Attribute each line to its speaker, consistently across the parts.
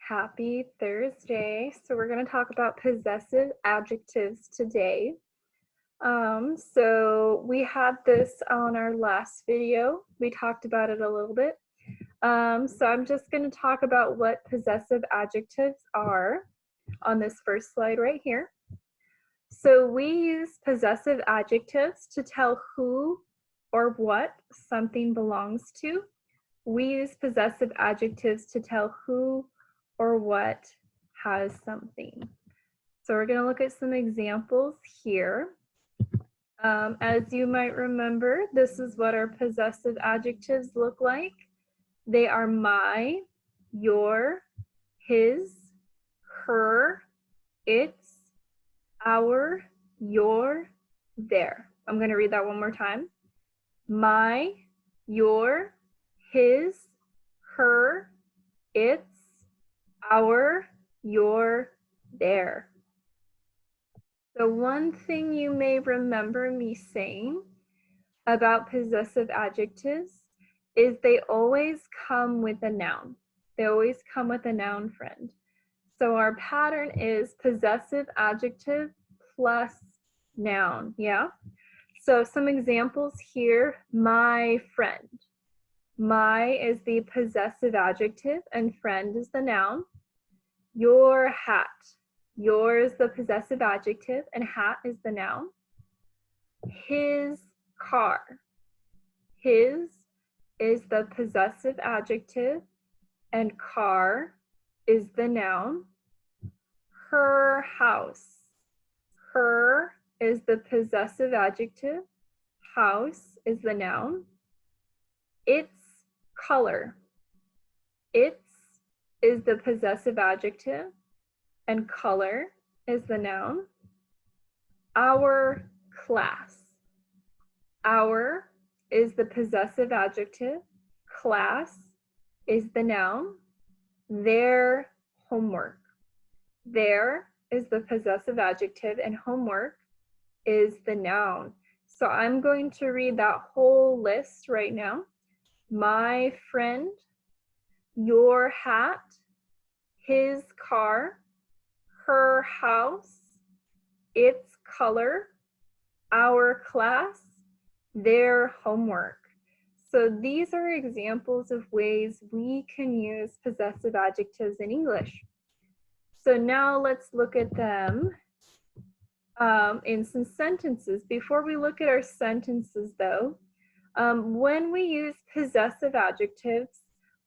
Speaker 1: Happy Thursday. So we're going to talk about possessive adjectives today. So we had this on our last video. We talked about it a little bit. So I'm just going to talk about what possessive adjectives are on this first slide right here. So we use possessive adjectives to tell who or what something belongs to. We use possessive adjectives to tell who or what has something. So we're going to look at some examples here. As you might remember, this is what our possessive adjectives look like. They are my, your, his, her, its, our, your, their. I'm going to read that one more time. My, your, his, her, its, our, your, their. So one thing you may remember me saying about possessive adjectives is they always come with a noun. They always come with a noun friend. So our pattern is possessive adjective plus noun, yeah? So some examples here, my friend. My is the possessive adjective and friend is the noun. Your hat. Your is the possessive adjective and hat is the noun. His car. His is the possessive adjective and car is the noun. Her house. Her is the possessive adjective. House is the noun. Its color. Its is the possessive adjective and color is the noun. Our class. Our is the possessive adjective. Class is the noun. Their homework. Their is the possessive adjective and homework is the noun. So I'm going to read that whole list right now. My friend, your hat, his car, her house, its color, our class, their homework. So these are examples of ways we can use possessive adjectives in English. So now let's look at them in some sentences. Before we look at our sentences though, when we use possessive adjectives,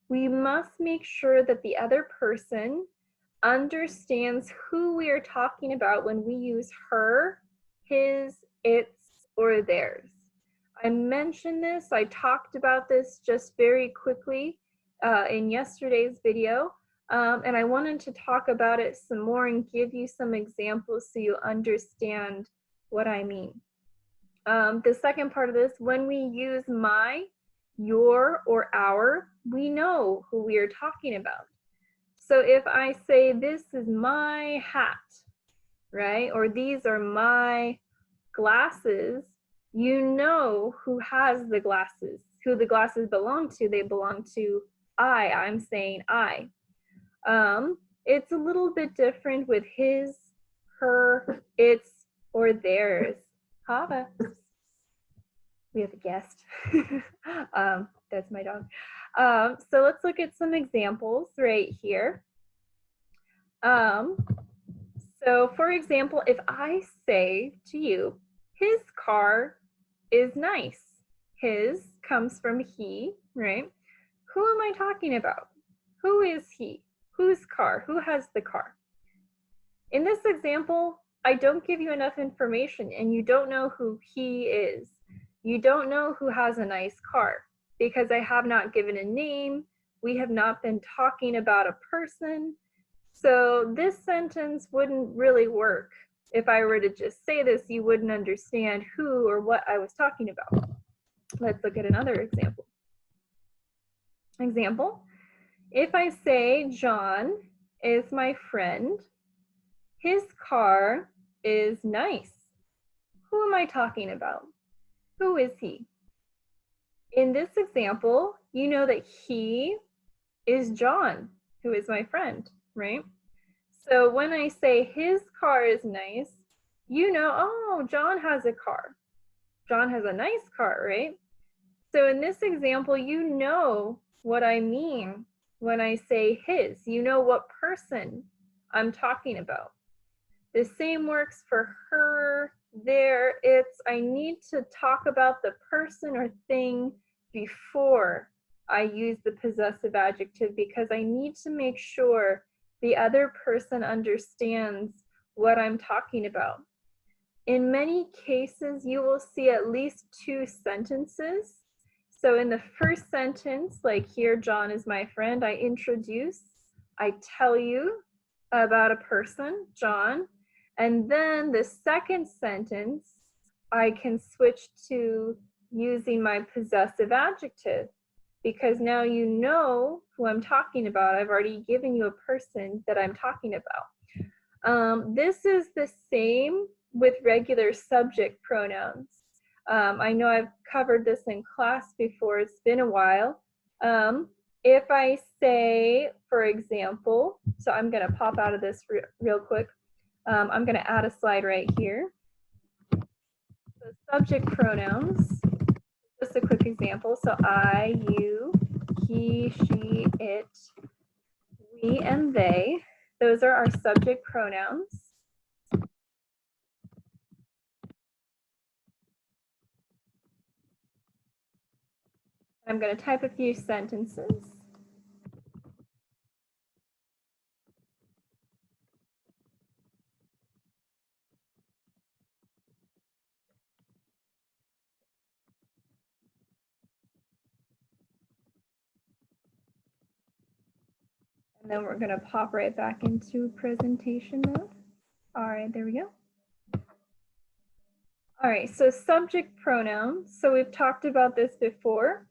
Speaker 1: we must make sure that the other person understands who we are talking about when we use her, his, its, or theirs. I mentioned this, I talked about this just very quickly in yesterday's video, and I wanted to talk about it some more and give you some examples so you understand what I mean. The second part of this, when we use my, your, or our, we know who we are talking about. So if I say this is my hat, right, or these are my glasses, you know who has the glasses, who the glasses belong to. They belong to I. I'm saying I. It's a little bit different with his, her, its, or theirs. Hava. We have a guest. That's my dog. So let's look at some examples right here. So for example, if I say to you, his car is nice. His comes from he, right? Who am I talking about? Who is he? Whose car? Who has the car? In this example, I don't give you enough information and you don't know who he is. You don't know who has a nice car because I have not given a name. We have not been talking about a person. So this sentence wouldn't really work. If I were to just say this, you wouldn't understand who or what I was talking about. Let's look at another example. Example, if I say John is my friend, his car is nice. Who am I talking about? Who is he? In this example, you know that he is John, who is my friend, right? So when I say his car is nice, you know, oh, John has a car. John has a nice car, right? So in this example, you know what I mean when I say his. You know what person I'm talking about. The same works for her, there, it's. I need to talk about the person or thing before I use the possessive adjective because I need to make sure the other person understands what I'm talking about. In many cases, you will see at least two sentences. So in the first sentence, like here, John is my friend, I introduce, I tell you about a person, John. And then the second sentence, I can switch to using my possessive adjective because now you know who I'm talking about. I've already given you a person that I'm talking about. This is the same with regular subject pronouns. I know I've covered this in class before, it's been a while. If I say, for example, so I'm gonna pop out of this real quick. I'm gonna add a slide right here. So subject pronouns, just a quick example. So I, you, he, she, it, we, and they. Those are our subject pronouns. I'm going to type a few sentences. And then we're going to pop right back into presentation mode. All right, there we go. All right, so subject pronouns. So we've talked about this before.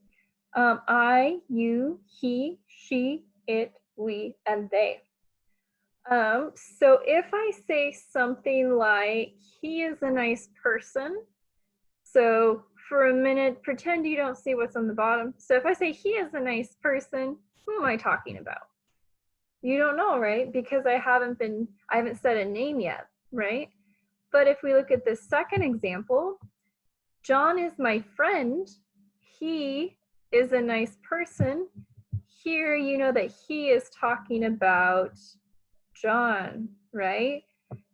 Speaker 1: I, you, he, she, it, we, and they. So if I say something like, he is a nice person. So for a minute, pretend you don't see what's on the bottom. So if I say he is a nice person, who am I talking about? You don't know, right? Because I haven't said a name yet, right? But if we look at the second example, John is my friend. He is a nice person. Here, you know that he is talking about John, right?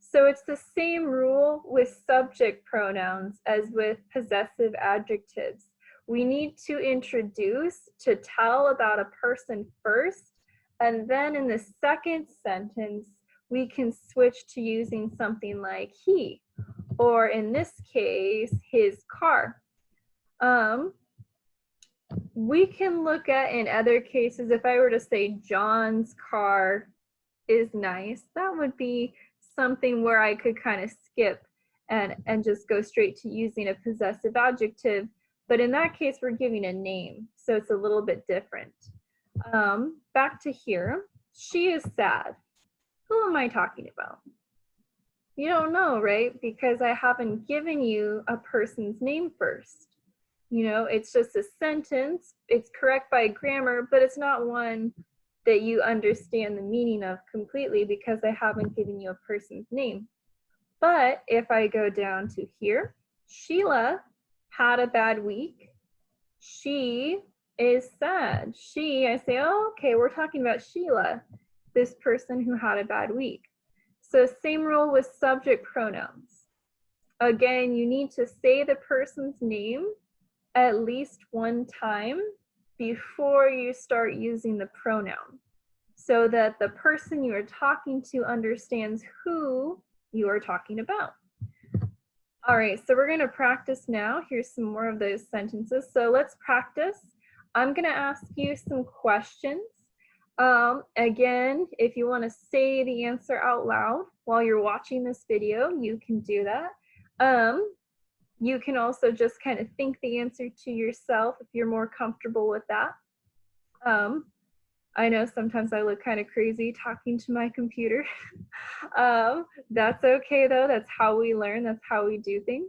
Speaker 1: So it's the same rule with subject pronouns as with possessive adjectives. We need to introduce to tell about a person first, and then in the second sentence, we can switch to using something like he, or in this case, his car. We can look at, in other cases, if I were to say John's car is nice, that would be something where I could kind of skip and just go straight to using a possessive adjective. But in that case, we're giving a name, so it's a little bit different. Back to here, she is sad. Who am I talking about? You don't know, right? Because I haven't given you a person's name first. You know, it's just a sentence. It's correct by grammar, but it's not one that you understand the meaning of completely because I haven't given you a person's name. But if I go down to here, Sheila had a bad week. She is sad. I say, oh, okay, we're talking about Sheila, this person who had a bad week. So same rule with subject pronouns. Again, you need to say the person's name at least one time before you start using the pronoun so that the person you are talking to understands who you are talking about. All right, so we're going to practice now. Here's some more of those sentences. So let's practice. I'm going to ask you some questions. Again, if you want to say the answer out loud while you're watching this video, you can do that. You can also just kind of think the answer to yourself if you're more comfortable with that. I know sometimes I look kind of crazy talking to my computer. That's okay though, that's how we learn, that's how we do things.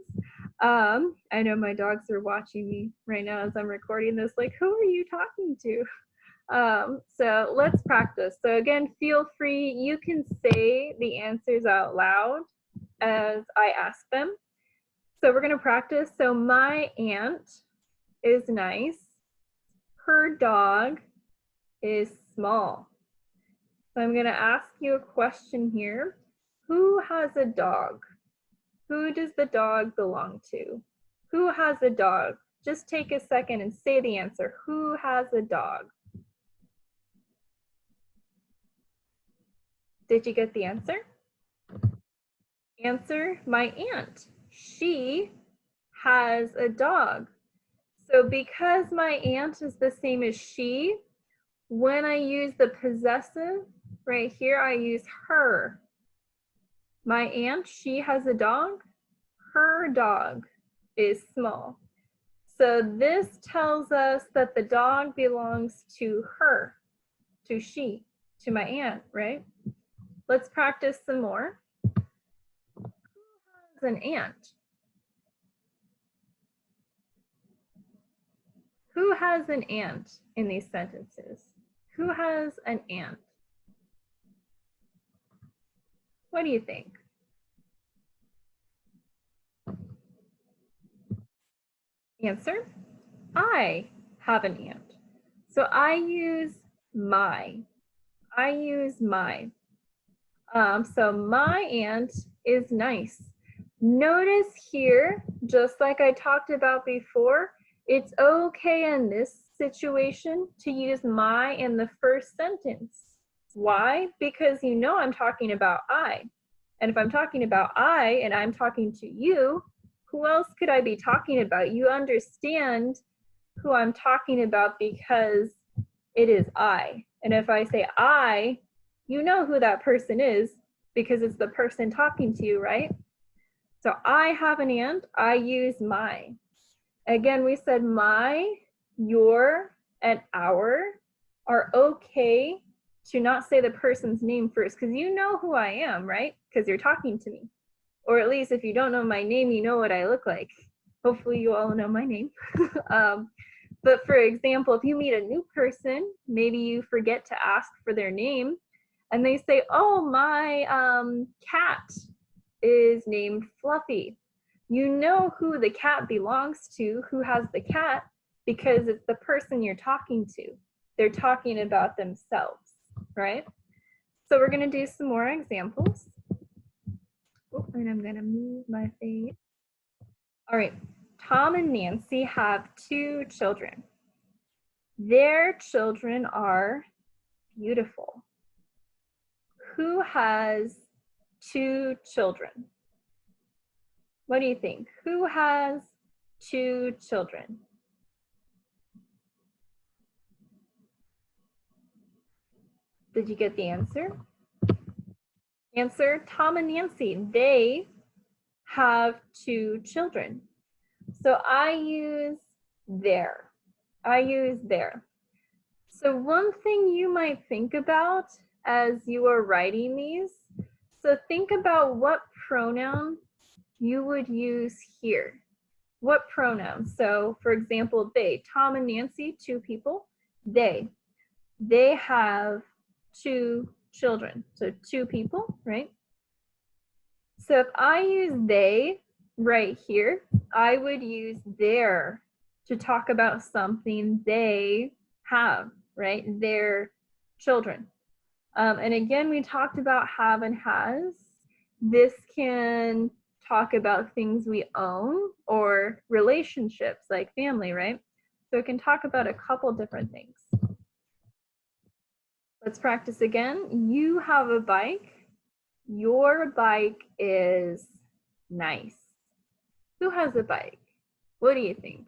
Speaker 1: I know my dogs are watching me right now as I'm recording this, like, who are you talking to? So let's practice. So again, feel free, you can say the answers out loud as I ask them. So we're gonna practice. So my aunt is nice. Her dog is small. So I'm gonna ask you a question here. Who has a dog? Who does the dog belong to? Who has a dog? Just take a second and say the answer. Who has a dog? Did you get the answer? Answer, my aunt. She has a dog. So because my aunt is the same as she, when I use the possessive, right here, I use her. My aunt, she has a dog. Her dog is small. So this tells us that the dog belongs to her, to she, to my aunt, right? Let's practice some more. Who has an aunt? Who has an aunt in these sentences? Who has an aunt? What do you think? Answer, I have an aunt. So I use my. I use my. So my aunt is nice. Notice here, just like I talked about before, it's okay in this situation to use my in the first sentence. Why? Because you know I'm talking about I. And if I'm talking about I and I'm talking to you, who else could I be talking about? You understand who I'm talking about because it is I. And if I say I, you know who that person is because it's the person talking to you, right? So I have an aunt, I use my. Again, we said my, your, and our are okay to not say the person's name first because you know who I am, right? Because you're talking to me. Or at least if you don't know my name, you know what I look like. Hopefully you all know my name. But for example, if you meet a new person, maybe you forget to ask for their name and they say, oh, my cat is named Fluffy. You know who the cat belongs to, who has the cat, because it's the person you're talking to. They're talking about themselves, right? So we're gonna do some more examples. Oh, and I'm gonna move my face. All right, Tom and Nancy have 2 children. Their children are beautiful. Who has 2 children? What do you think? Who has 2 children? Did you get the answer? Answer, Tom and Nancy. They have 2 children. So I use their. I use their. So one thing you might think about as you are writing these, so think about what pronoun you would use here. What pronoun? So for example, they, Tom and Nancy, 2 people, they have 2 children, so 2 people, right? So if I use they right here, I would use their to talk about something they have, right? Their children. And again, we talked about have and has. This can talk about things we own or relationships like family, right? So it can talk about a couple different things. Let's practice again. You have a bike. Your bike is nice. Who has a bike? What do you think?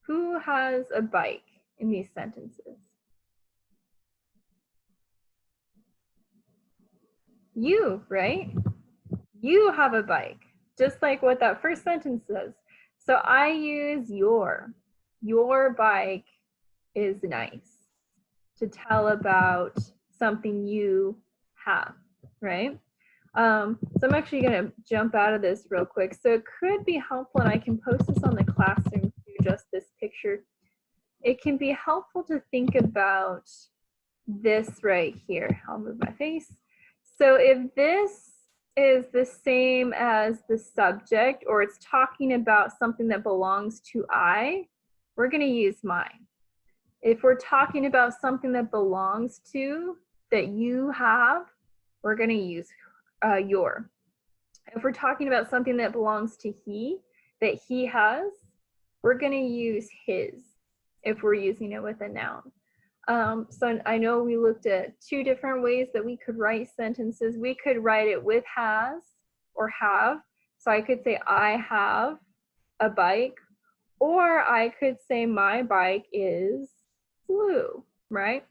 Speaker 1: Who has a bike in these sentences? You, right? You have a bike, just like what that first sentence says. So I use your. Your bike is nice to tell about something you have, right? So I'm actually going to jump out of this real quick. So it could be helpful, and I can post this on the classroom too, just this picture. it can be helpful to think about this right here. I'll move my face. So if this is the same as the subject, or it's talking about something that belongs to I, we're going to use my. If we're talking about something that belongs to, that you have, we're going to use your. If we're talking about something that belongs to he, that he has, we're going to use his if we're using it with a noun. So I know we looked at two different ways that we could write sentences. We could write it with has or have. So I could say I have a bike, or I could say my bike is blue, right?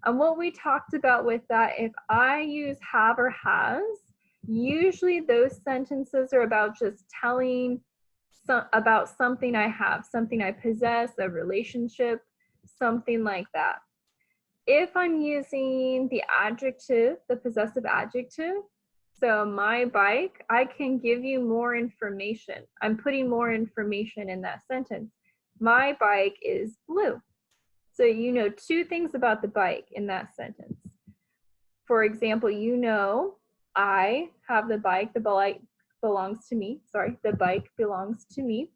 Speaker 1: And what we talked about with that, if I use have or has, usually those sentences are about just telling about something I have, something I possess, a relationship, something like that. If I'm using the adjective, the possessive adjective, so my bike, I can give you more information. I'm putting more information in that sentence. My bike is blue. So you know two things about the bike in that sentence. For example, you know I have the bike belongs to me. Sorry, the bike belongs to me.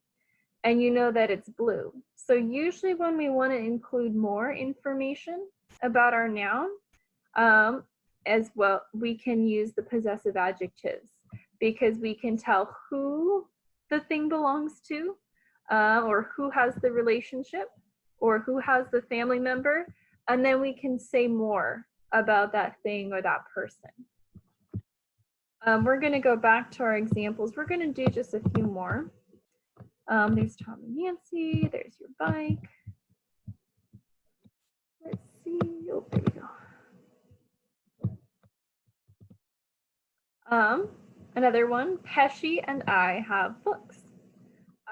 Speaker 1: And you know that it's blue. So usually when we want to include more information about our noun, as well, we can use the possessive adjectives because we can tell who the thing belongs to, or who has the relationship, or who has the family member, and then we can say more about that thing or that person. We're going to go back to our examples. We're going to do just a few more. There's Tom and Nancy. There's your bike. Let's see. Oh, there we go. Another one. Pesci and I have books.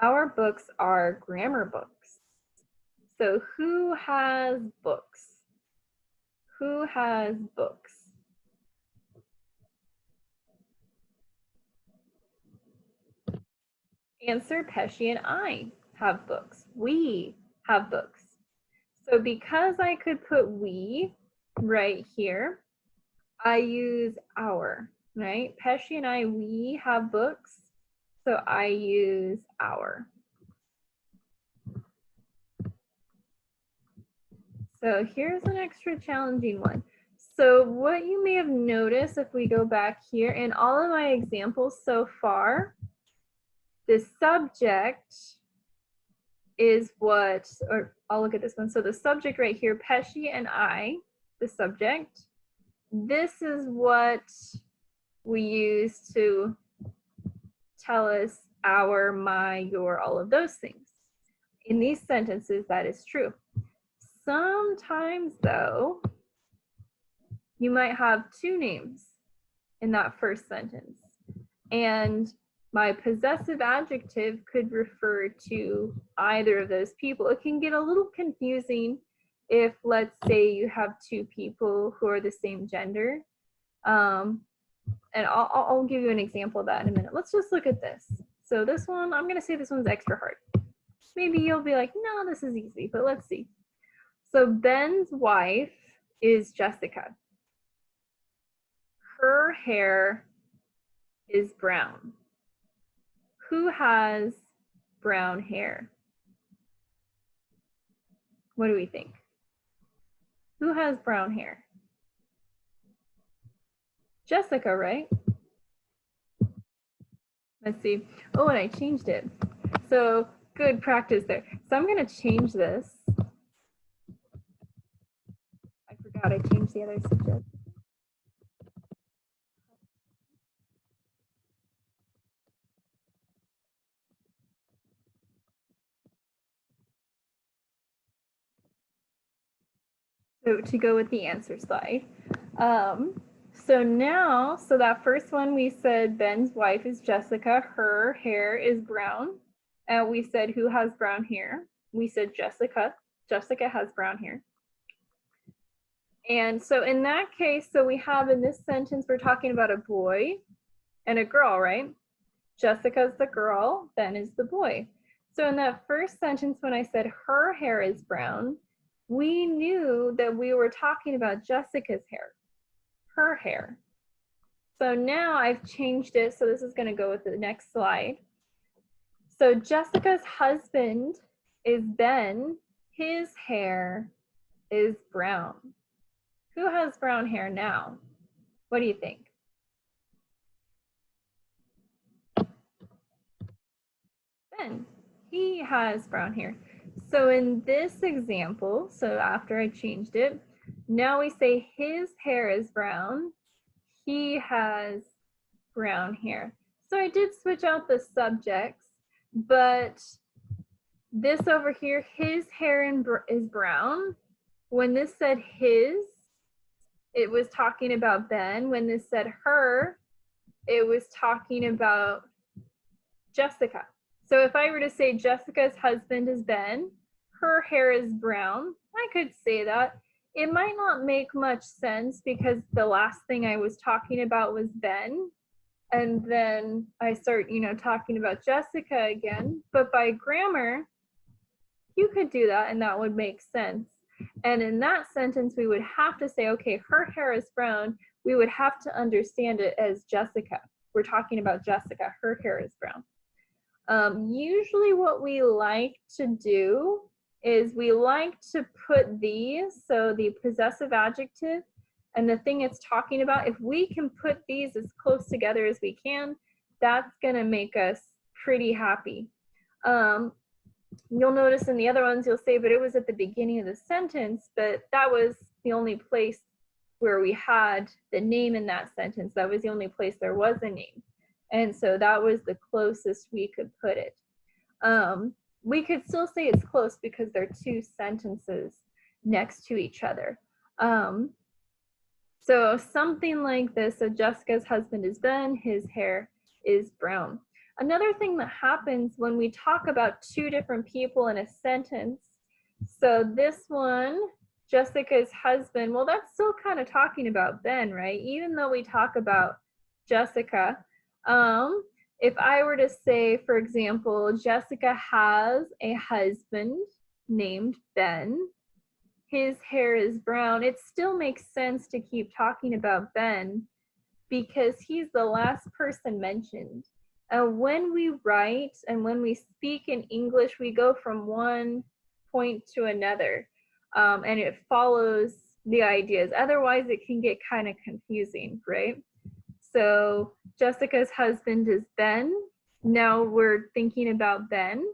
Speaker 1: Our books are grammar books. So who has books? Who has books? Answer, Pesci and I have books. We have books. So because I could put we right here, I use our, right? Pesci and I, we have books. So I use our. So here's an extra challenging one. So what you may have noticed if we go back here in all of my examples so far, the subject is what, or I'll look at this one. So the subject right here, Pesci and I, the subject, this is what we use to tell us our, my, your, all of those things. In these sentences, that is true. Sometimes though, you might have two names in that first sentence. And my possessive adjective could refer to either of those people. It can get a little confusing if, let's say, you have two people who are the same gender. And I'll give you an example of that in a minute. Let's just look at this. So this one, I'm going to say this one's extra hard. Maybe you'll be like, no, this is easy, but let's see. So Ben's wife is Jessica. Her hair is brown. Who has brown hair? What do we think? Who has brown hair? Jessica, right? Let's see. Oh, and I changed it. So good practice there. So I'm going to change this. I forgot I changed the other subject. So to go with the answer slide. So now, so that first one we said Ben's wife is Jessica. Her hair is brown. And we said who has brown hair? We said Jessica. Jessica has brown hair. And so in that case, so we have in this sentence, we're talking about a boy and a girl, right? Jessica's the girl, Ben is the boy. So in that first sentence, when I said her hair is brown, we knew that we were talking about Jessica's hair, her hair. So now I've changed it, so this is going to go with the next slide. So Jessica's husband is Ben. His hair is brown. Who has brown hair now? What do you think? Ben. He has brown hair. So in this example, so after I changed it, now we say his hair is brown. He has brown hair. So I did switch out the subjects, but this over here, his hair is brown. When this said his, it was talking about Ben. When this said her, it was talking about Jessica. So if I were to say Jessica's husband is Ben, her hair is brown, I could say that. It might not make much sense because the last thing I was talking about was Ben. And then I start, talking about Jessica again. But by grammar, you could do that and that would make sense. And in that sentence, we would have to say, okay, her hair is brown. We would have to understand it as Jessica. We're talking about Jessica. Her hair is brown. Usually what we like to do is we like to put these, so the possessive adjective and the thing it's talking about, if we can put these as close together as we can, that's going to make us pretty happy. You'll notice in the other ones, you'll say, but it was at the beginning of the sentence, but that was the only place where we had the name in that sentence. That was the only place there was a name. And so that was the closest we could put it. We could still say it's close because they're two sentences next to each other. So something like this, so Jessica's husband is Ben, his hair is brown. Another thing that happens when we talk about two different people in a sentence, so this one, Jessica's husband, well, that's still kind of talking about Ben, right? Even though we talk about Jessica. If I were to say, for example, Jessica has a husband named Ben, his hair is brown, it still makes sense to keep talking about Ben because he's the last person mentioned. When we write and when we speak in English, we go from one point to another, and it follows the ideas. Otherwise, it can get kind of confusing, right? So Jessica's husband is Ben. Now we're thinking about Ben.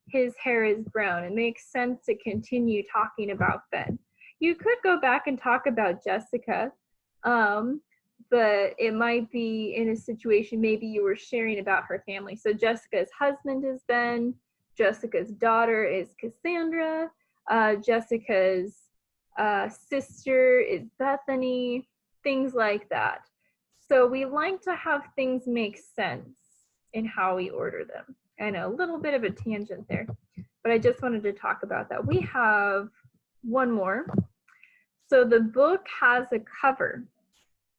Speaker 1: His hair is brown. It makes sense to continue talking about Ben. You could go back and talk about Jessica, but it might be in a situation, maybe you were sharing about her family. So Jessica's husband is Ben. Jessica's daughter is Cassandra. Jessica's sister is Bethany, things like that. So we like to have things make sense in how we order them. I know, a little bit of a tangent there, but I just wanted to talk about that. We have one more. So the book has a cover.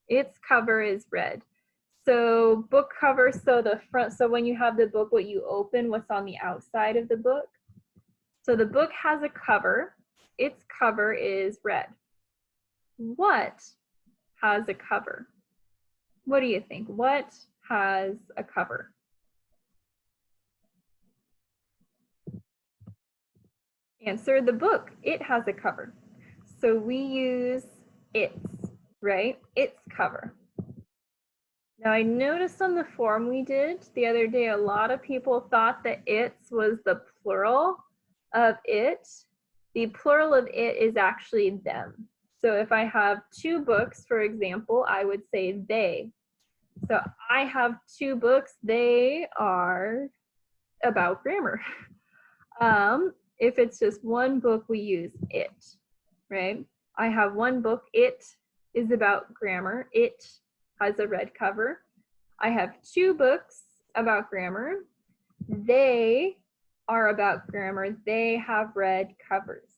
Speaker 1: Its cover is red. So book cover, so the front, so when you have the book, what you open, what's on the outside of the book. So the book has a cover. Its cover is red. What has a cover? What do you think? What has a cover? Answer the book. It has a cover. So we use its, right? Its cover. Now I noticed on the form we did the other day, a lot of people thought that its was the plural of it. The plural of it is actually them. So if I have two books, for example, I would say they. So I have two books. They are about grammar. If it's just one book, we use it, right? I have one book. It is about grammar. It has a red cover. I have two books about grammar. They are about grammar. They have red covers.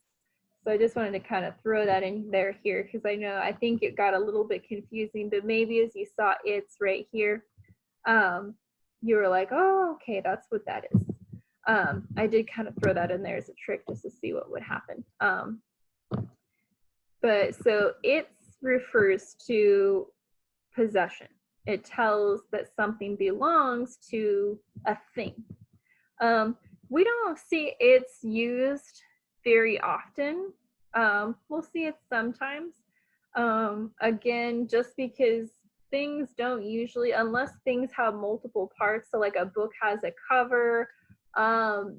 Speaker 1: So I just wanted to kind of throw that in there here because I think it got a little bit confusing, but maybe as you saw it's right here, you were like, oh, okay, that's what that is. I did kind of throw that in there as a trick just to see what would happen. But so it refers to possession. It tells that something belongs to a thing. We don't see it's used very often. We'll see it sometimes. Again, just because things don't usually, unless things have multiple parts, so like a book has a cover,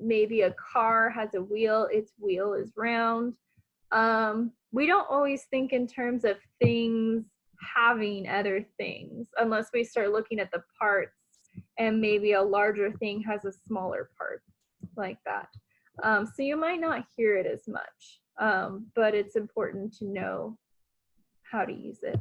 Speaker 1: maybe a car has a wheel, its wheel is round. We don't always think in terms of things having other things unless we start looking at the parts, and maybe a larger thing has a smaller part like that. So you might not hear it as much, but it's important to know how to use it.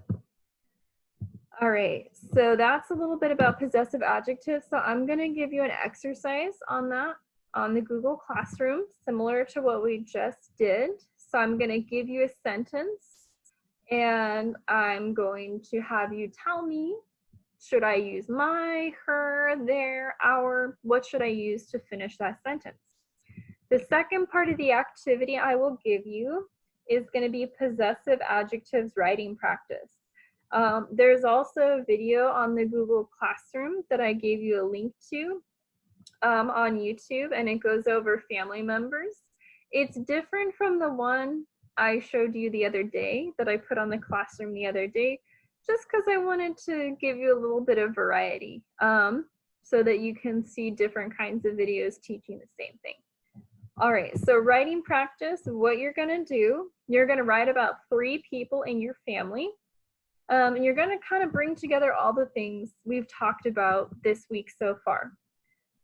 Speaker 1: All right, so that's a little bit about possessive adjectives. So I'm going to give you an exercise on that on the Google Classroom, similar to what we just did. So I'm going to give you a sentence, and I'm going to have you tell me, should I use my, her, their, our? What should I use to finish that sentence? The second part of the activity I will give you is going to be possessive adjectives writing practice. There's also a video on the Google Classroom that I gave you a link to on YouTube, and it goes over family members. It's different from the one I showed you the other day that I put on the classroom the other day, just because I wanted to give you a little bit of variety so that you can see different kinds of videos teaching the same thing. All right, so writing practice, what you're going to do, you're going to write about 3 people in your family. And you're going to kind of bring together all the things we've talked about this week so far.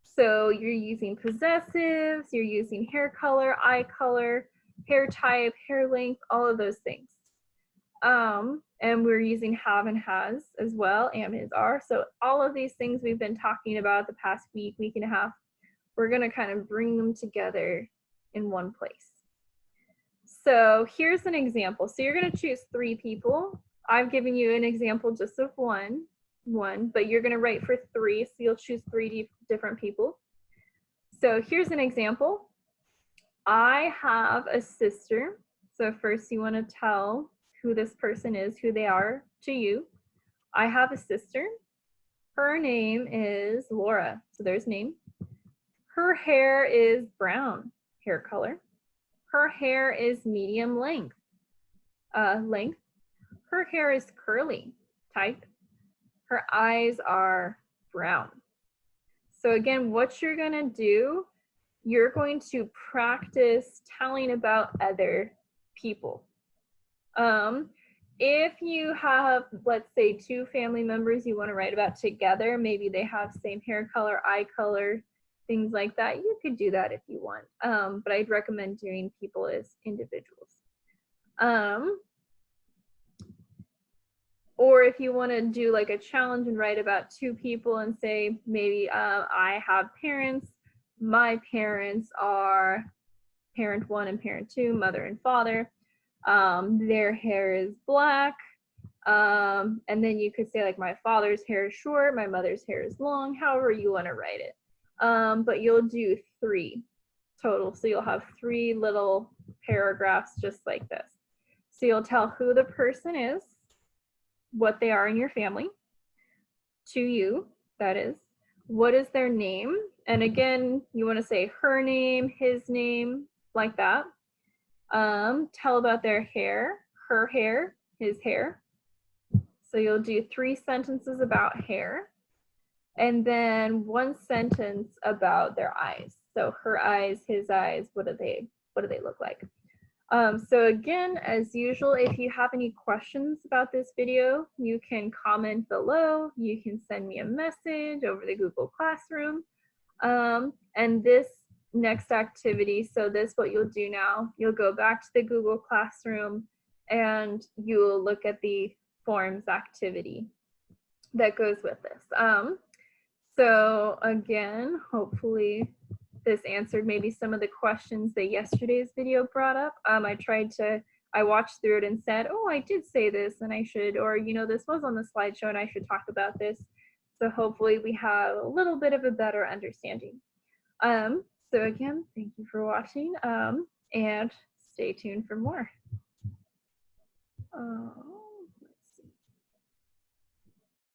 Speaker 1: So you're using possessives, you're using hair color, eye color, hair type, hair length, all of those things. And we're using have and has as well, am, is, are. So all of these things we've been talking about the past week, week and a half, we're going to kind of bring them together in one place. So here's an example. So you're going to choose 3 people. I've given you an example just of one, but you're going to write for 3, so you'll choose 3 different people. So here's an example. I have a sister. So first you want to tell who this person is, who they are to you. I have a sister. Her name is Laura. So there's name. Her hair is brown, hair color. Her hair is medium length, length. Her hair is curly, type. Her eyes are brown. So again, what you're going to do, you're going to practice telling about other people. If you have, let's say, 2 family members you want to write about together, maybe they have same hair color, eye color, things like that, you could do that if you want. But I'd recommend doing people as individuals. Or if you want to do like a challenge and write about 2 people and say, maybe I have parents. My parents are parent 1 and parent 2, mother and father. Their hair is black. And then you could say like my father's hair is short, my mother's hair is long, however you want to write it. But you'll do 3 total. So you'll have 3 little paragraphs just like this. So you'll tell who the person is, what they are in your family, to you, that is. What is their name? And again, you want to say her name, his name, like that. Tell about their hair, her hair, his hair. So you'll do 3 sentences about hair. And then 1 sentence about their eyes. So her eyes, his eyes, what do they look like? So again, as usual, if you have any questions about this video, you can comment below. You can send me a message over the Google Classroom. And this next activity, so this, what you'll do now, you'll go back to the Google Classroom and you'll look at the forms activity that goes with this. So again, hopefully this answered maybe some of the questions that yesterday's video brought up. I watched through it and said, oh, I did say this and I should, or, you know, this was on the slideshow and I should talk about this. So hopefully we have a little bit of a better understanding. So again, thank you for watching, and stay tuned for more.